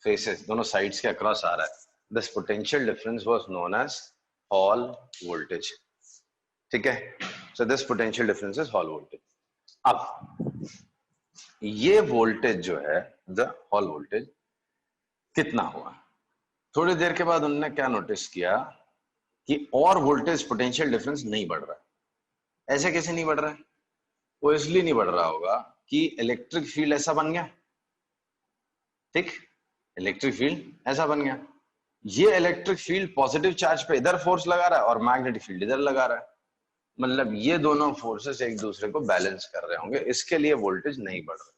Faces, दोनों sides के across आ रहा है, this potential difference was known as Hall voltage. ठीक है, so this potential difference is Hall voltage. अब ये वोल्टेज जो है, द हॉल वोल्टेज, कितना हुआ? थोड़ी देर के बाद उन्होंने क्या नोटिस किया कि और वोल्टेज पोटेंशियल डिफरेंस नहीं बढ़ रहा है। ऐसे कैसे नहीं बढ़ रहा है? वो इसलिए नहीं बढ़ रहा होगा कि इलेक्ट्रिक फील्ड ऐसा बन गया। ठीक, इलेक्ट्रिक फील्ड ऐसा बन गया, ये इलेक्ट्रिक फील्ड पॉजिटिव चार्ज पे इधर फोर्स लगा रहा है और मैग्नेटिक फील्ड इधर लगा रहा है, मतलब ये दोनों फोर्सेस एक दूसरे को बैलेंस कर रहे होंगे, इसके लिए वोल्टेज नहीं बढ़ रहा।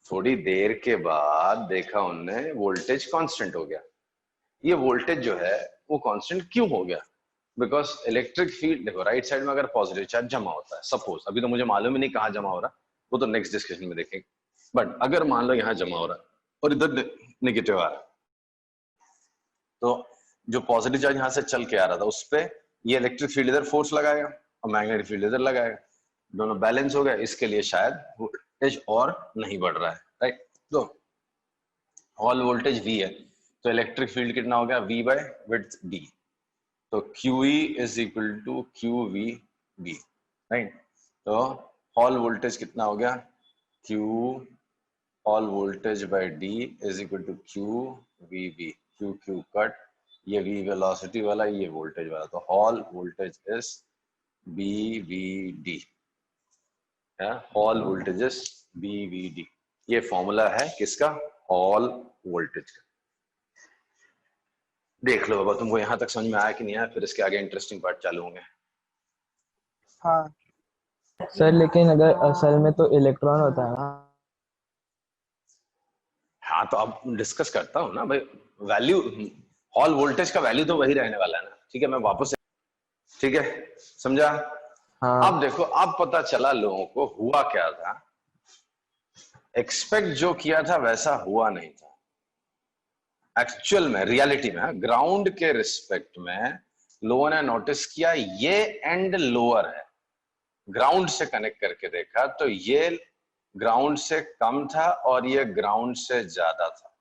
थोड़ी देर के बाद देखा उनने वोल्टेज कांस्टेंट हो गया। ये वोल्टेज जो है वो कांस्टेंट क्यों हो गया? बिकॉज इलेक्ट्रिक फील्ड, देखो राइट साइड में अगर पॉजिटिव चार्ज जमा होता है, सपोज, अभी तो मुझे मालूम ही नहीं कहाँ जमा हो रहा, वो तो नेक्स्ट डिस्कशन में देखेंगे, बट अगर मान लो यहाँ जमा हो रहा है और इधर नेगेटिव आ रहा है, तो जो पॉजिटिव चार्ज यहाँ से चल के आ रहा था उस पर ये इलेक्ट्रिक फील्ड इधर फोर्स लगाएगा और मैग्नेटिक फील्ड इधर लगाएगा, दोनों बैलेंस हो गया, इसके लिए शायद वोल्टेज और नहीं बढ़ रहा है। राइट, तो हॉल वोल्टेज V है, तो इलेक्ट्रिक फील्ड कितना हो गया? V बाय विड्थ D, तो QE is equal to QVB। Right, तो हॉल वोल्टेज कितना हो गया? Q Hall voltage by D is equal to QVB। Q cut, ये V वेलोसिटी वाला, ये वोल्टेज वाला, तो Hall voltage is BVD। Hall voltage is BVD, ये फॉर्मूला है किसका? हॉल वोल्टेज का। देख लो बाबा, तुमको यहां तक समझ में आया कि नहीं आया? फिर इसके आगे इंटरेस्टिंग पार्ट चालू होंगे। हाँ सर, लेकिन अगर असल में तो इलेक्ट्रॉन होता है ना। हाँ, तो अब डिस्कस करता हूँ ना भाई, वैल्यू, हॉल वोल्टेज का वैल्यू तो वही रहने वाला है ना। ठीक है, मैं वापस, ठीक है, समझा? हाँ अब देखो, अब पता चला लोगों को हुआ क्या था। एक्सपेक्ट जो किया था वैसा हुआ नहीं था एक्चुअल में, रियलिटी में, ग्राउंड के रिस्पेक्ट में लोगों ने नोटिस किया ये एंड लोअर है, ग्राउंड से कनेक्ट करके देखा तो ये ग्राउंड से कम था और ये ग्राउंड से ज्यादा था,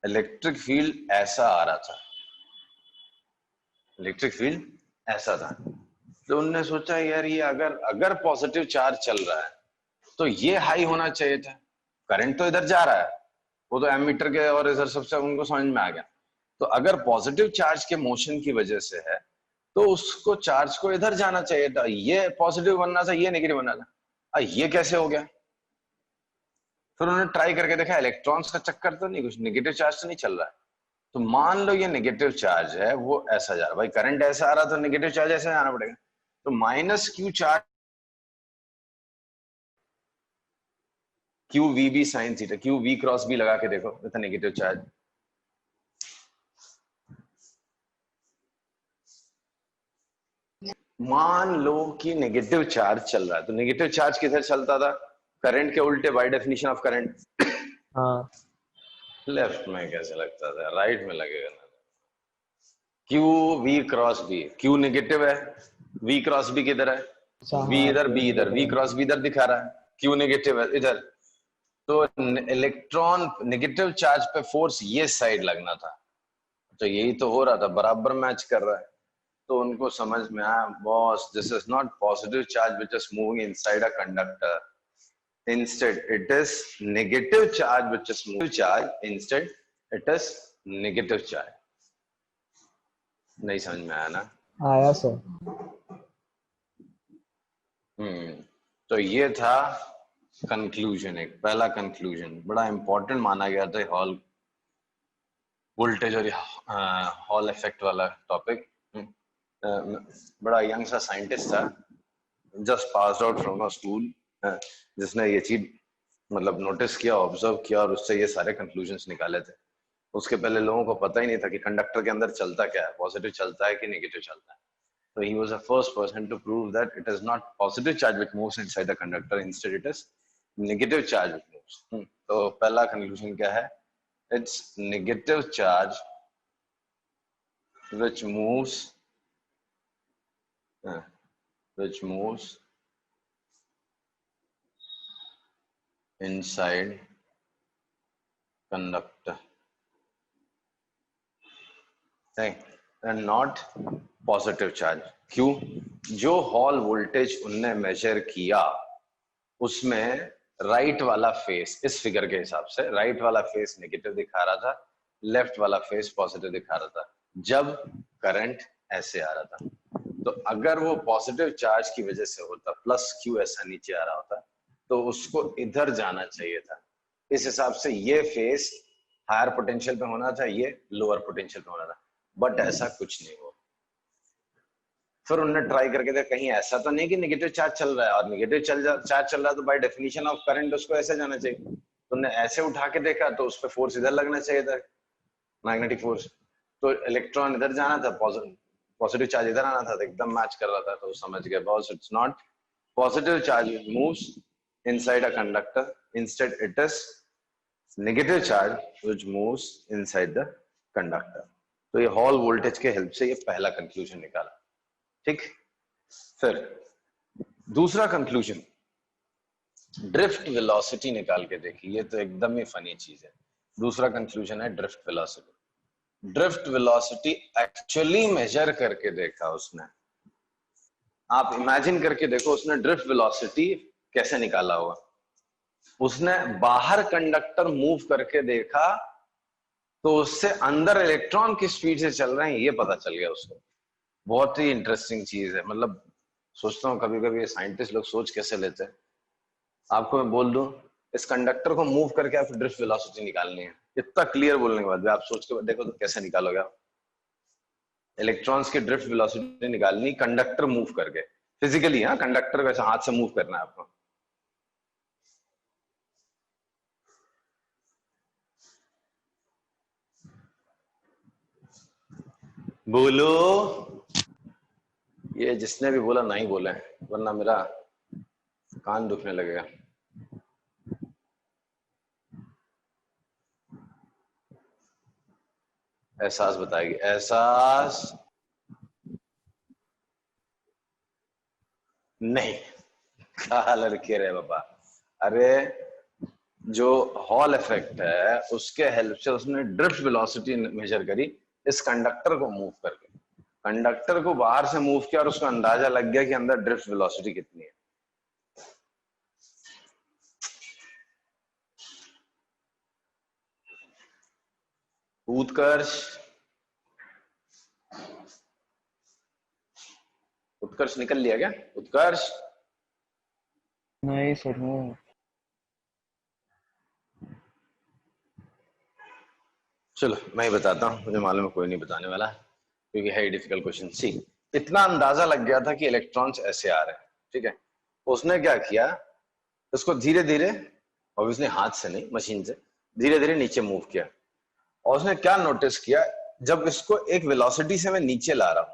इलेक्ट्रिक फील्ड ऐसा आ रहा था, इलेक्ट्रिक फील्ड ऐसा था। तो उनने सोचा यार ये अगर पॉजिटिव चार्ज चल रहा है तो ये हाई होना चाहिए था, करंट तो इधर जा रहा है, वो तो एमीटर के और इधर सबसे उनको समझ में आ गया। तो अगर पॉजिटिव चार्ज के मोशन की वजह से है तो उसको चार्ज को इधर जाना चाहिए था, ये पॉजिटिव बनना था, ये नेगेटिव बनना था। ये कैसे हो गया? फिर उन्होंने ट्राई करके देखा इलेक्ट्रॉन्स का चक्कर तो नहीं, कुछ नेगेटिव चार्ज तो नहीं चल रहा है। तो मान लो ये नेगेटिव चार्ज है, वो ऐसा जा रहा है, भाई करंट ऐसा आ रहा तो नेगेटिव चार्ज ऐसे जाना पड़ेगा, तो minus Q charge, Q V B sine theta, Q V cross B लगा के देखो विद नेगेटिव चार्ज, मान लो कि नेगेटिव चार्ज चल रहा है, तो नेगेटिव चार्ज किधर चलता था? करंट के उल्टे, बाय डेफिनेशन ऑफ करंट। हाँ लेफ्ट में कैसे लगता था? राइट में लगेगा ना। Q V cross B, Q negative है, वी क्रॉस बी किधर है? अच्छा, वी हाँ इधर, क्यों बी इधर, वी नेगेटिव। क्रॉस बी इधर दिखा रहा है, क्यू नेगेटिव है इधर, तो इलेक्ट्रॉन नेगेटिव चार्ज पे फोर्स ये साइड लगना था, तो यही तो हो रहा था, बराबर मैच कर रहा है। तो उनको समझ में आया, boss this is not positive charge which is moving inside a conductor, instead it is negative charge which is moving charge, instead it is negative charge। नहीं समझ में आया ना? आया सर। तो ये था कंक्लूजन, एक पहला कंक्लूजन, बड़ा इंपॉर्टेंट माना गया था हॉल वोल्टेज और हॉल इफेक्ट वाला टॉपिक। बड़ा यंग सा साइंटिस्ट था, just pass out from a school, जिसने ये चीज मतलब नोटिस किया, ऑब्जर्व किया और उससे ये सारे कंक्लूजन्स निकाले थे। उसके पहले लोगों को पता ही नहीं था कि कंडक्टर के अंदर चलता क्या है, पॉजिटिव चलता है कि नेगेटिव चलता है। So he was the first person to prove that it is not positive charge which moves inside the conductor, instead it is negative charge which moves। तो पहला कंक्लूजन क्या है? It's negative charge which moves, which moves inside conductor, and not positive charge. क्यों? जो hall voltage उनने major किया उसमें right वाला फेस, इस फिगर के हिसाब से राइट वाला फेस नेगेटिव दिखा रहा था, लेफ्ट वाला फेस पॉजिटिव दिखा रहा था जब करंट ऐसे आ रहा था। तो अगर वो पॉजिटिव चार्ज की वजह से होता, प्लस क्यू ऐसा नीचे आ रहा होता, तो उसको इधर जाना चाहिए था। इस हिसाब से ये फेस हायर पोटेंशियल पे होना था, ये लोअर पोटेंशियल पे होना था, बट ऐसा कुछ नहीं हुआ। फिर उन्होंने ट्राई करके देखा कहीं ऐसा तो नहीं कि नेगेटिव चार्ज चल रहा है, और नेगेटिव चार्ज चल रहा है तो बाय डेफिनेशन ऑफ करंट उसको ऐसे जाना चाहिए। तो उन्होंने ऐसे उठा के देखा तो उस पर फोर्स इधर लगना चाहिए था, मैग्नेटिक फोर्स। तो इलेक्ट्रॉन इधर जाना था, पॉजिटिव चार्ज इधर आना था, तो एकदम मैच कर रहा था। तो समझ गए boss, it's not positive charge moves inside a conductor, instead it is negative charge which moves inside the conductor. तो ये हॉल वोल्टेज के हेल्प से ये पहला कंक्लूजन निकाला। ठीक, फिर दूसरा कंक्लूजन, ड्रिफ्ट वेलोसिटी निकाल के देखी। ये तो एकदम ही फनी चीज है। दूसरा कंक्लूजन है drift velocity. Drift velocity actually measure करके देखा उसने। आप इमेजिन करके देखो उसने ड्रिफ्ट वेलोसिटी कैसे निकाला होगा। उसने बाहर कंडक्टर मूव करके देखा तो उससे अंदर इलेक्ट्रॉन किस स्पीड से चल रहे हैं ये पता चल गया उसको। बहुत ही इंटरेस्टिंग चीज है। मतलब सोचता हूँ कभी कभी साइंटिस्ट लोग सोच कैसे लेते हैं। आपको मैं बोल दूं इस कंडक्टर को मूव करके आपको ड्रिफ्ट वेलोसिटी निकालनी है, इतना क्लियर बोलने के बाद भी आप सोच के देखो तो कैसे निकालोगे आप? इलेक्ट्रॉन्स की ड्रिफ्ट वेलोसिटी निकालनी कंडक्टर मूव करके, फिजिकली। हाँ, कंडक्टर को ऐसे हाथ से मूव करना है आपको। बोलो, ये जिसने भी बोला नहीं बोले, वरना मेरा कान दुखने लगेगा। एहसास बताएगी, एहसास नहीं। कहा लड़के रे बाबा। अरे जो हॉल इफेक्ट है उसके हेल्प से उसने ड्रिफ्ट वेलोसिटी मेजर करी इस कंडक्टर को मूव करके। कंडक्टर को बाहर से मूव किया और उसको अंदाजा लग गया कि अंदर ड्रिफ्ट वेलोसिटी कितनी है। उत्कर्ष, उत्कर्ष निकल लिया क्या? उत्कर्ष, नहीं सर, नहीं। चलो मैं ही बताता हूँ, मुझे मालूम है कोई नहीं बताने वाला क्योंकि है डिफिकल्ट क्वेश्चन। सी, इतना अंदाजा लग गया था कि इलेक्ट्रॉन्स ऐसे आ रहे हैं, ठीक है। उसने क्या किया, उसको धीरे धीरे, ऑब्वियसली हाथ से नहीं मशीन से, धीरे धीरे नीचे मूव किया। और उसने क्या नोटिस किया, जब इसको एक वेलोसिटी से मैं नीचे ला रहा हूं,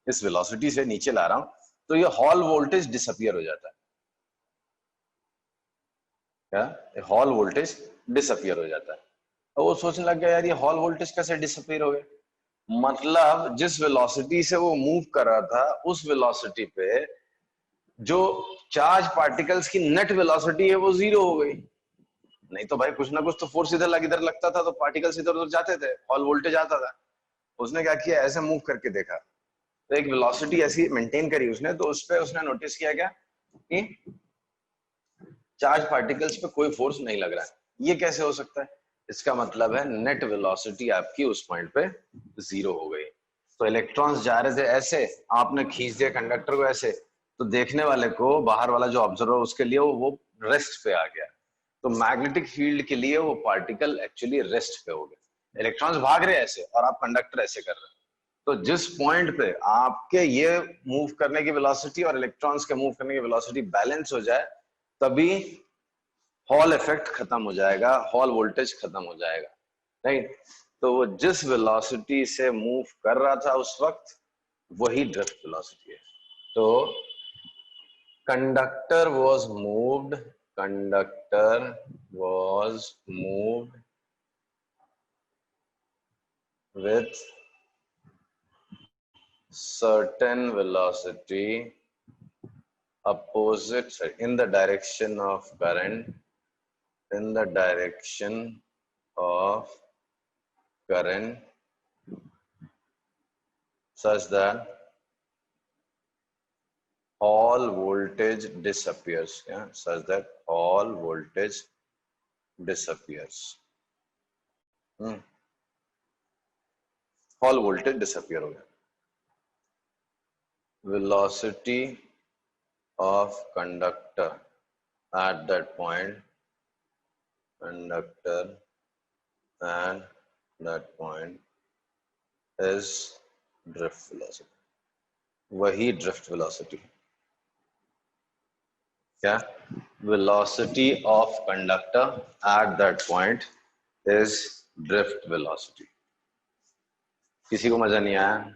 इस वेलोसिटी से नीचे ला रहा हूं, तो ये हॉल वोल्टेज डिसअपियर हो जाता है। क्या? हॉल वोल्टेज डिसअपियर हो जाता है। तो वो सोचने लग गया यार ये हॉल वोल्टेज कैसे डिसअपियर हो गया। मतलब जिस वेलोसिटी से वो मूव कर रहा था उस वेलोसिटी पे जो चार्ज पार्टिकल्स की नेट वेलोसिटी है वो जीरो हो गई। नहीं तो भाई कुछ ना कुछ तो फोर्स इधर लगता था तो पार्टिकल्स इधर उधर जाते थे, हॉल वोल्टेज आता था। उसने क्या किया, ऐसे मूव करके देखा तो एक वेलोसिटी ऐसी मेंटेन करी उसने, तो उस पर उसने नोटिस किया क्या कि चार्ज पार्टिकल्स पे कोई फोर्स नहीं लग रहा है। ये कैसे हो सकता है? इसका मतलब है नेट वेलोसिटी आपकी उस पॉइंट पे जीरो हो गई। तो इलेक्ट्रॉन्स जा रहे थे ऐसे, आपने खींच दिया कंडक्टर को ऐसे, तो देखने वाले को, बाहर वाला जो ऑब्जर्वर उसके लिए वो रेस्ट पे आ गया। तो मैग्नेटिक फील्ड के लिए वो पार्टिकल एक्चुअली रेस्ट पे हो गए। इलेक्ट्रॉन्स भाग रहे ऐसे और आप कंडक्टर ऐसे कर रहे हैं। तो जिस पॉइंट पे आपके ये मूव करने की वेलोसिटी और इलेक्ट्रॉन्स के मूव करने की वेलोसिटी बैलेंस हो जाए, तभी हॉल इफेक्ट खत्म हो जाएगा, हॉल वोल्टेज खत्म हो जाएगा, राइट। तो वो जिस वेलोसिटी से मूव कर रहा था उस वक्त, वही ड्रिफ्ट वेलोसिटी है। तो conductor was moved, conductor was moved with certain velocity opposite in the direction of current, in the direction of current such that all voltage disappears. Yeah, such that all voltage disappears. All voltage disappear हो गया. Velocity of conductor at that point, conductor at that point is drift velocity. वही drift velocity. क्या? Velocity of conductor at that point is drift velocity. किसी को मजा नहीं आया?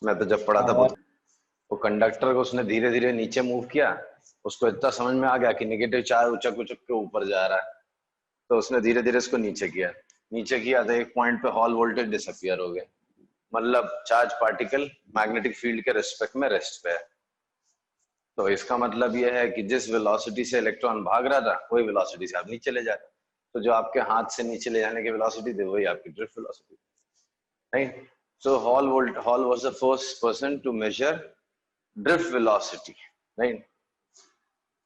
मैं तो जब पढ़ा था वो कंडक्टर को उसने धीरे धीरे नीचे मूव किया, उसको इतना समझ में आ गया कि नेगेटिव चार्ज उचक उचक के ऊपर जा रहा है, तो उसने धीरे धीरे इसको नीचे किया तो एक पॉइंट पे हॉल वोल्टेज डिसअपियर हो गए. मतलब चार्ज पार्टिकल मैग्नेटिक फील्ड के रिस्पेक्ट में रेस्ट पे है. तो इसका मतलब यह है कि जिस वेलोसिटी से इलेक्ट्रॉन भाग रहा था वही वेलोसिटी से आप नीचे ले जा रहे. तो जो आपके हाथ से नीचे ले जाने की वेलोसिटी थी वही आपकी drift velocity. Right. So Hall was the first person to measure drift velocity, right?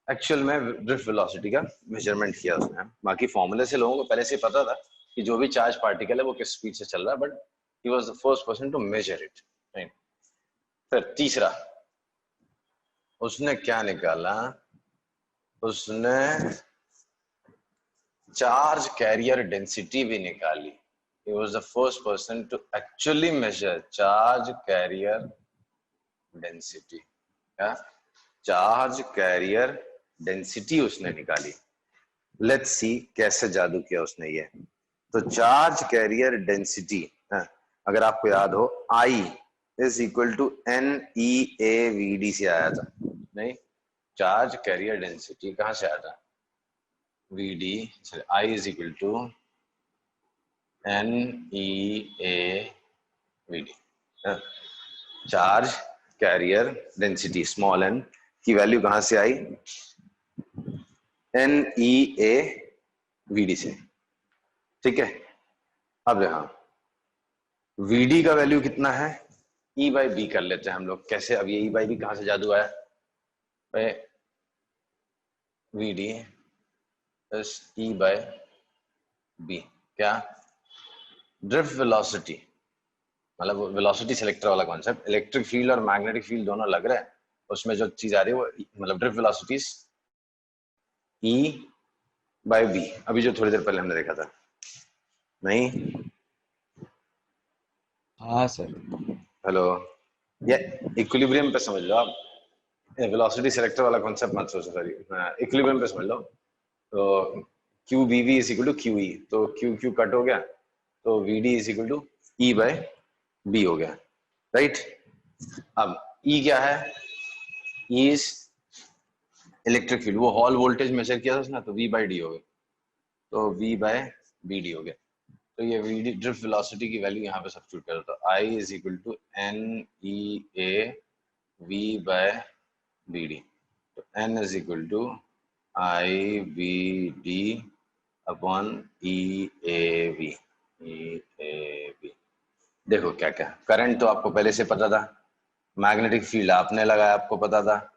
Actual में drift velocity का measurement किया उसने. बाकी फॉर्मूले से लोगों को पहले से पता था कि जो भी चार्ज पार्टिकल है वो किस स्पीड से चल रहा है, but he was the first person to measure it, right? फिर तीसरा उसने क्या निकाला? उसने चार्ज कैरियर डेंसिटी भी निकाली. He was the first person to actually measure charge carrier density. क्या? चार्ज कैरियर डेंसिटी उसने निकाली. लेट्स सी कैसे जादू किया उसने ये. तो चार्ज कैरियर डेंसिटी, अगर आपको याद हो, I is equal to NEAVD से आया था. नहीं, चार्ज कैरियर डेंसिटी कहां से आया था? VD, I is equal to NEAVD. Charge carrier density small n की वैल्यू कहां से आई? NEAVD से. ठीक है. अब यहां VD का वैल्यू कितना है? E बाई बी कर लेते हैं हम लोग. कैसे? अब ये E बाई बी कहां से जादू आया? VD is E by B. क्या? ड्रिफ्ट वेलोसिटी, मतलब वेलोसिटी सेलेक्टर वाला कॉन्सेप्ट. इलेक्ट्रिक फील्ड और मैग्नेटिक फील्ड दोनों लग रहे हैं, उसमें जो चीज आ रही है वो मतलब drift velocity E by B. अभी जो थोड़ी देर पहले हमने देखा था. नहीं? हाँ सर. हेलो. ये इक्विलिब्रियम पे समझ लो आप. वेलोसिटी सेलेक्टर वाला कॉन्सेप्ट मत सोचो. सॉरी, इक्विलिब्रियम पे समझ लो. तो Q B V is equal to Q E. तो क्यू क्यू कट हो गया, तो VD is equal to E by B हो गया. राइट. अब E क्या है? E is electric field. वो हॉल वोल्टेज मेजर किया था उसने, तो V बाय डी हो गया. तो V बाय बी डी हो गया. तो ये VD ड्रिफ्ट वेलोसिटी की वैल्यू यहाँ पे सब्स्टिट्यूट कर दो. I is equal to NEAV by BD. तो N is equal to IBD upon EAV. देखो क्या क्या. करंट तो आपको पहले से पता था. मैग्नेटिक फील्ड आपने लगाया, आपको पता था.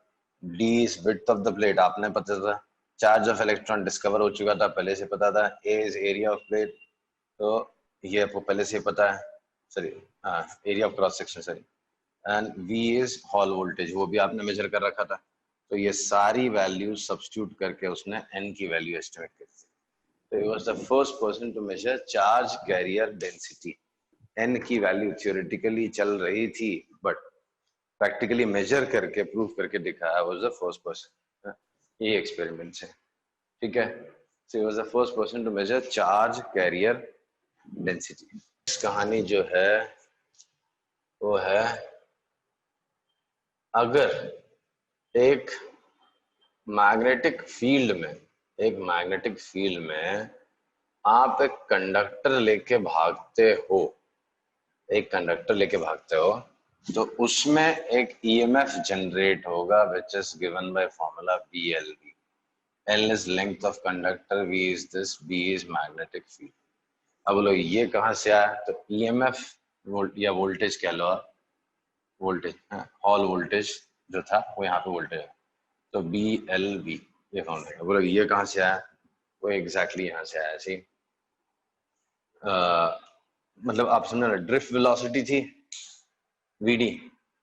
D is width of the plate, आपने पता था. चार्ज ऑफ इलेक्ट्रॉन डिस्कवर हो चुका था, पहले से पता था. A is area of plate, तो ये आपको पहले से पता है. Sorry, area of cross section. Sorry. And V is Hall voltage, वो भी आपने मेजर कर रखा था. तो ये सारी वैल्यू सब्स्टिट्यूट करके उसने N की वैल्यू एस्टिमेट कर दी. So he was the first person to measure charge carrier density. N की वैल्यू थियोरेटिकली चल रही थी, बट प्रैक्टिकली मेजर करके प्रूव करके दिखाया. was the first person. ये एक्सपेरिमेंट से. ठीक है. So he was the first person to measure charge carrier density. इस कहानी जो है वो है, अगर एक मैग्नेटिक फील्ड में आप एक कंडक्टर लेके भागते हो, तो उसमें एक EMF जनरेट होगा, which is given by formula BLV. L is length of conductor, V is this, B is magnetic field. अब बोलो ये कहाँ से आया, तो EMF या वोल्टेज कह लो, वोल्टेज हॉल वोल्टेज जो था वो यहाँ पे वोल्टेज है, तो BLV ये फाउंड है। बोलो ये कहाँ से आया, वो एग्जैक्टली यहाँ से आया। सी मतलब आप समझ रहे, ड्रिफ्ट वेलोसिटी थी VD,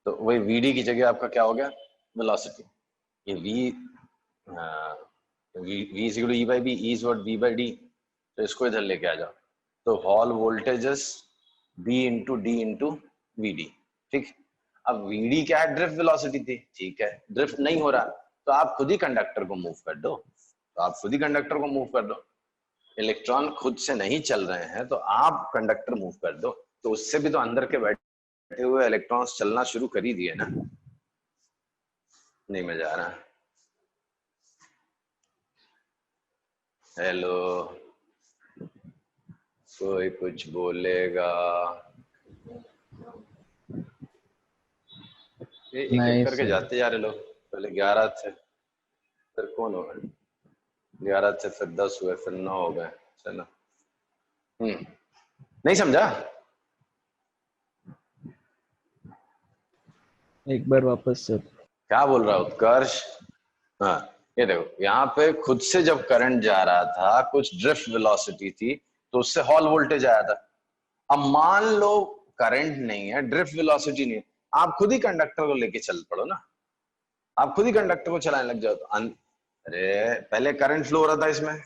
तो वही VD की जगह आपका क्या हो गया, वेलोसिटी। ये V is equal to E by B, E is what V by D, तो इसको इधर लेके आ जाओ, तो hall voltages B into D into VD, ठीक। अब VD क्या है, ड्रिफ्ट वेलोसिटी थी, ठीक है, ड्रिफ्ट नहीं हो रहा तो आप खुद ही कंडक्टर को मूव कर दो, तो आप खुद ही कंडक्टर को मूव कर दो। इलेक्ट्रॉन खुद से नहीं चल रहे हैं तो आप कंडक्टर मूव कर दो, तो उससे भी तो अंदर के बैठे हुए इलेक्ट्रॉन्स चलना शुरू कर ही दिए ना। नहीं मजा आ रहा, हेलो कोई कुछ बोलेगा, ये एक एक करके जाते जा रहे लोग, पहले 11 थे फिर कौन हो गए, 11 थे फिर 10 हुए फिर 9 हो गए, चलो। नहीं समझा, एक बार वापस से। क्या बोल रहा उत्कर्ष। हाँ ये देखो, यहाँ पे खुद से जब करंट जा रहा था, कुछ ड्रिफ्ट वेलोसिटी थी, तो उससे हॉल वोल्टेज आया था। अब मान लो करंट नहीं है, ड्रिफ्ट वेलोसिटी नहीं है, आप खुद ही कंडक्टर को लेके चल पड़ो ना, आप खुद ही कंडक्टर को चलाने लग जाओ, तो अरे पहले करंट फ्लो हो रहा था इसमें,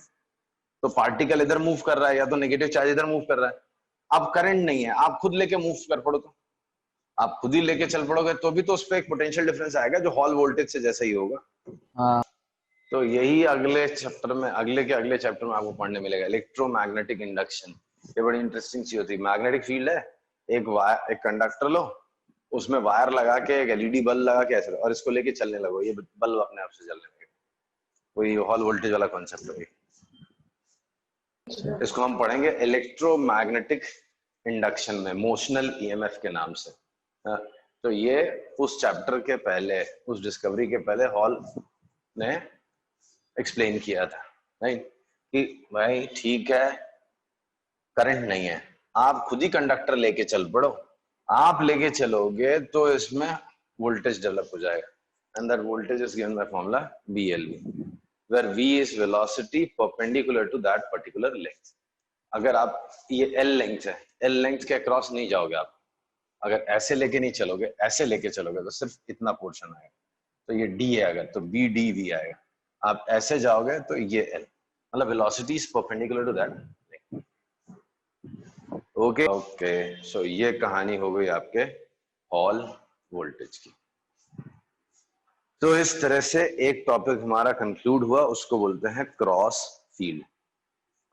तो पार्टिकल इधर मूव कर रहा है या तो नेगेटिव चार्ज इधर मूव कर रहा है। अब करंट नहीं है, आप खुद लेके मूव कर पड़ो, तो आप खुद ही लेके चल पड़ोगे तो भी तो उस पर एक पोटेंशियल डिफरेंस आएगा जो हॉल वोल्टेज से जैसा ही होगा। हाँ तो यही अगले चैप्टर में, अगले चैप्टर में आपको पढ़ने मिलेगा, इलेक्ट्रोमैग्नेटिक इंडक्शन। ये बड़ी इंटरेस्टिंग चीज होती है। मैग्नेटिक फील्ड है, एक कंडक्टर लो, उसमें वायर लगा के एक एलईडी बल्ब लगा के ऐसे, और इसको लेके चलने लगो, ये बल्ब अपने आप से चलने लगे, वही हॉल वोल्टेज वाला कॉन्सेप्ट होगी। इसको हम पढ़ेंगे इलेक्ट्रोमैग्नेटिक इंडक्शन में, मोशनल ईएमएफ के नाम से। हाँ, तो ये उस चैप्टर के पहले, उस डिस्कवरी के पहले हॉल ने एक्सप्लेन किया था, नहीं कि भाई ठीक है करंट नहीं है, आप खुद ही कंडक्टर लेके चल पड़ो, आप लेके चलोगे तो इसमें वोल्टेज डेवलप हो जाएगा, and that voltage is given by formula BLV, where V is velocity perpendicular to that particular length। अगर आप ये L लेंथ है, L लेंथ के अक्रॉस नहीं जाओगे आप, अगर ऐसे लेके नहीं चलोगे, ऐसे लेके चलोगे तो सिर्फ इतना पोर्शन आएगा, तो ये D है अगर, तो BDV आएगा। आप ऐसे जाओगे तो ये L, मतलब velocity is perpendicular to that. Okay okay, so ये कहानी हो गई आपके हॉल वोल्टेज की। तो इस तरह से एक टॉपिक हमारा कंक्लूड हुआ, उसको बोलते हैं क्रॉस फील्ड।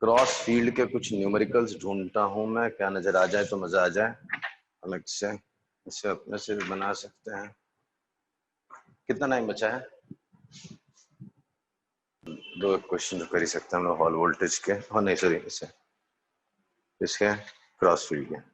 क्रॉस फील्ड के कुछ न्यूमेरिकल्स ढूंढता हूं मैं, क्या नजर आ जाए तो मजा आ जाए, हम इसे अपने से भी बना सकते हैं। कितना टाइम बचा है, दो क्वेश्चन जो कर ही सकते हैं हम लोग हॉल वोल्टेज के, और नहीं सॉरी इसके क्रॉस फील्ड के।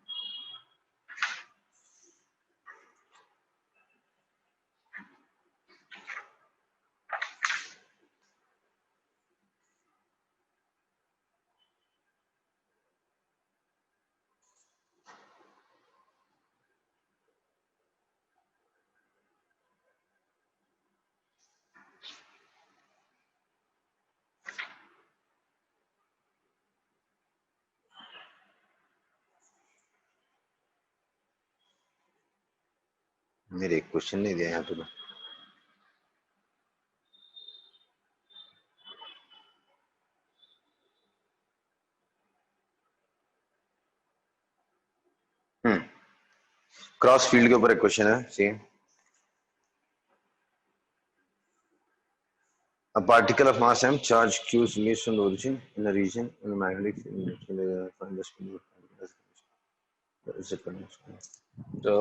मेरे एक क्वेश्चन नहीं दिया यहाँ पे तो। क्रॉस फील्ड के ऊपर एक क्वेश्चन है, सी a particle of mass m charge q is released from the origin in a region in a magnetic field find the spin तो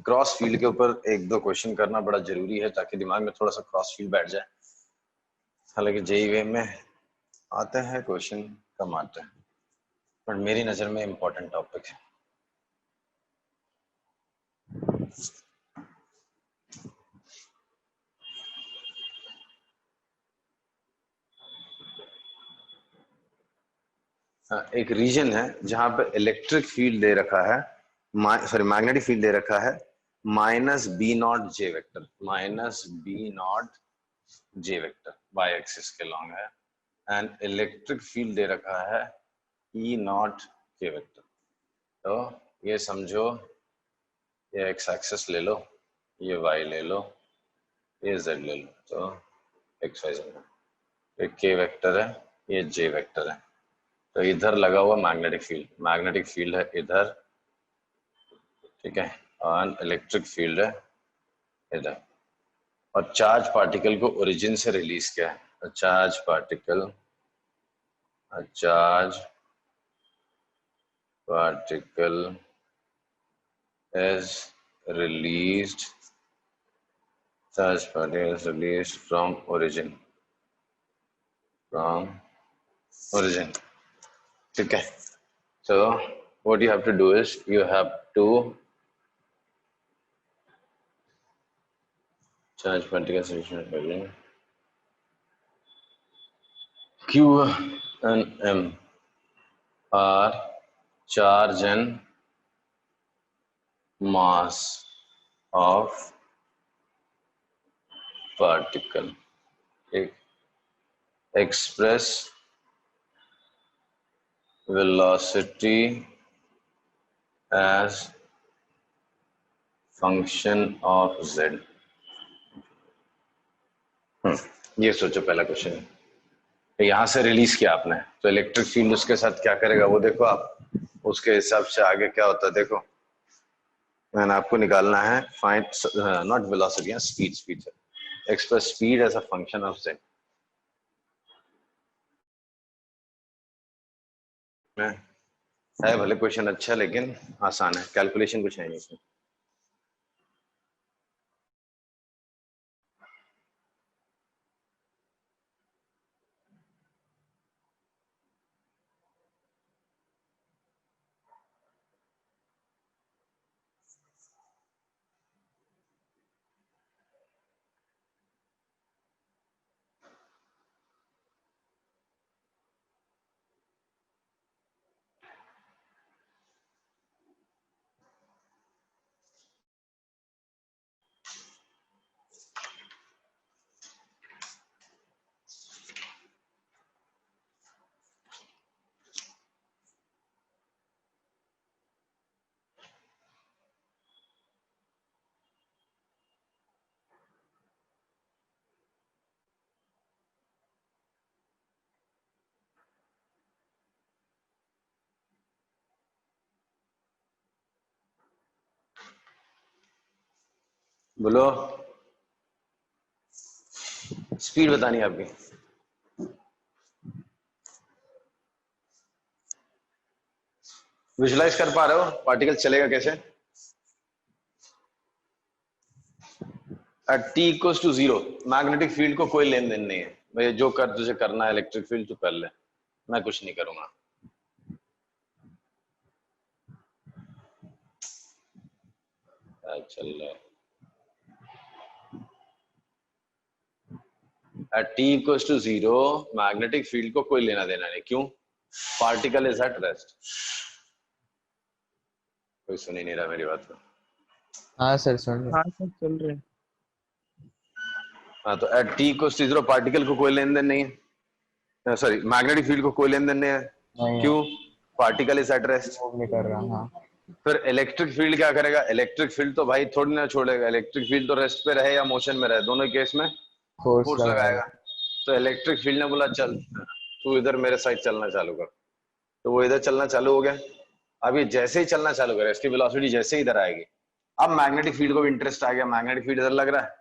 क्रॉस फील्ड के ऊपर एक दो क्वेश्चन करना बड़ा जरूरी है ताकि दिमाग में थोड़ा सा क्रॉस फील्ड बैठ जाए। हालांकि जेई वे में आते हैं क्वेश्चन, कम आते हैं, पर मेरी नजर में इंपॉर्टेंट टॉपिक है। एक रीजन है जहां पे इलेक्ट्रिक फील्ड दे रखा है, सॉरी मैग्नेटिक फील्ड दे रखा है minus B naught J vector, minus B naught J vector Y axis के लॉन्ग है, एंड इलेक्ट्रिक फील्ड दे रखा है ई नॉट के वेक्टर। तो ये समझो, ये एक्स एक्सिस ले लो, ये वाई ले लो, ये जेड ले लो, तो एक्स वाई जेड, ये के वेक्टर है, ये जे वेक्टर है। तो इधर लगा हुआ मैग्नेटिक फील्ड है इधर, ठीक है, और इलेक्ट्रिक फील्ड है इधर, और चार्ज पार्टिकल को ओरिजिन से रिलीज किया है। तो charge particle is released from origin, ठीक है। So what you have to do is you have to charge particle solution Q and M are charge and mass of particle, express velocity as function of z। ये सोचो पहला question, यहां से release किया आपने, तो इलेक्ट्रिक फील्ड उसके साथ क्या करेगा वो देखो आप, उसके हिसाब से आगे क्या होता है देखो। मैंने आपको निकालना है find not velocity, speed express speed as a function of z। है भले क्वेश्चन अच्छा लेकिन आसान है, कैलकुलेशन कुछ है नहीं इसमें। बोलो, स्पीड बतानी है आपकी। विजुलाइज कर पा रहे हो पार्टिकल चलेगा कैसे? At T equals to 0 magnetic field को कोई लेन देन नहीं है भाई, जो कर तुझे करना है इलेक्ट्रिक फील्ड तो कर ले, मैं कुछ नहीं करूंगा। चल रहा है at T equals to 0 magnetic field को कोई लेना देना नहीं, क्यों? Particle is at rest. कोई सुन ही नहीं रहा मेरी बात को। हाँ सर सुन रहे। हाँ सर चल रहे हैं। हाँ तो at T equals to 0 particle को कोई लेन देन नहीं है, सॉरी मैग्नेटिक फील्ड को कोई लेन देन नहीं है, क्यों? Particle is at rest, move नहीं कर रहा। हाँ फिर इलेक्ट्रिक फील्ड क्या करेगा? इलेक्ट्रिक फील्ड तो भाई थोड़ी ना छोड़ेगा, इलेक्ट्रिक फील्ड तो रेस्ट पे रहे या मोशन में रहे, दोनों केस में फोर्स लगाएगा। तो इलेक्ट्रिक फील्ड ने बोला चल तू इधर मेरे साइड चलना चालू कर, तो वो इधर चलना चालू हो गया। अब ये जैसे ही चलना चालू करे, इसकी वेलोसिटी जैसे ही इधर आएगी, अब मैग्नेटिक फील्ड को भी इंटरेस्ट आ गया, मैग्नेटिक फील्ड इधर लग रहा है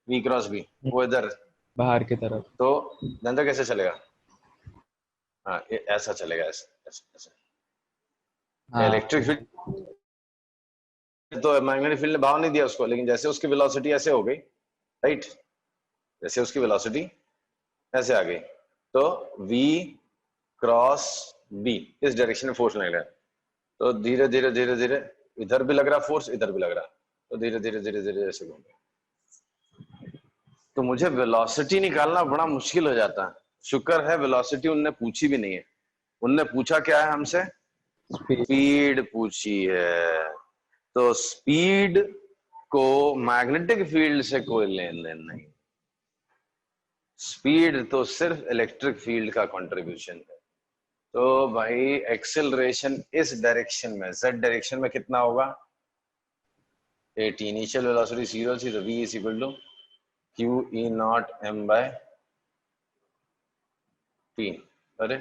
V क्रॉस B, वो इधर बाहर की तरफ, तो धंधा कैसे चलेगा? हाँ ये ऐसा चलेगा, ऐसा हाँ इलेक्ट्रिक फील्ड तो मैग्नेटिक फील्ड ने भाव नहीं दिया उसको, लेकिन जैसे उसकी वेलोसिटी ऐसे हो गई, राइट, जैसे उसकी वेलोसिटी ऐसे आ गई, तो V क्रॉस B इस डायरेक्शन में फोर्स लग रहा है, तो धीरे धीरे धीरे धीरे इधर भी लग रहा फोर्स, इधर भी लग रहा, तो धीरे धीरे धीरे धीरे ऐसे घूम गया। तो मुझे वेलोसिटी निकालना बड़ा मुश्किल हो जाता है। शुक्र है वेलोसिटी उनने पूछी भी नहीं है, उनने पूछा क्या है हमसे, स्पीड। स्पीड पूछी है। तो स्पीड को मैग्नेटिक फील्ड से कोई लेन देन नहीं, स्पीड तो सिर्फ इलेक्ट्रिक फील्ड का कंट्रीब्यूशन है। तो भाई एक्सेलरेशन इस डायरेक्शन में, z डायरेक्शन में कितना होगा, 80। इनिशियल वेलोसिटी 0 थी, तो v is equal to q e naught m by t। अरे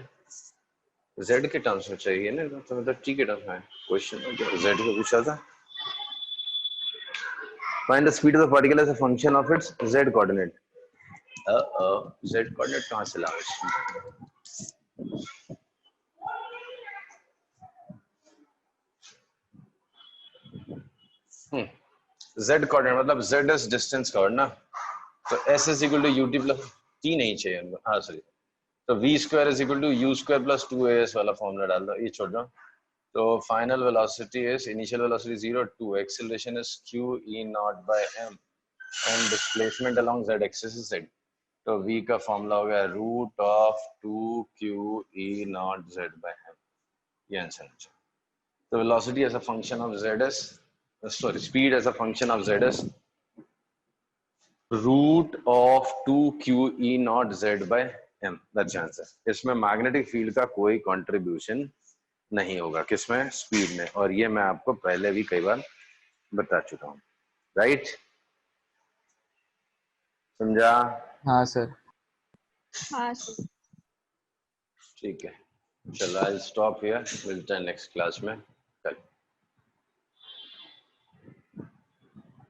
z के टर्म्स में चाहिए ना, तो मतलब t के टर्म्स में क्वेश्चन z को पूछा था। Find the speed of the particle as a function of its z coordinate. z coordinate कहां से लाए? z कोऑर्डिनेट मतलब z इज डिस्टेंस कवर्ड ना, तो s is equal to ut plus t नहीं चाहिए, हाँ सॉरी, तो v square is equal to u square plus 2as वाला फॉर्मूला डाल दो, ये छोड़ दो। तो final velocity is, initial velocity 0 2, acceleration is q e naught by m and displacement along z axis is z। तो v का फॉर्मूला हो गया root of 2q e naught z by m, ये आंसर है। तो velocity as a function of z is, sorry, speed as a function of z is root of 2q e naught z by m, that's the answer। इसमें magnetic field का कोई contribution नहीं होगा, किसमें, speed में, और ये मैं आपको पहले भी कई बार बता चुका हूँ, राइट? समझा? हाँ सर। हाँ सर। ठीक है, चलो आई स्टॉप हियर, मिलते हैं नेक्स्ट क्लास में।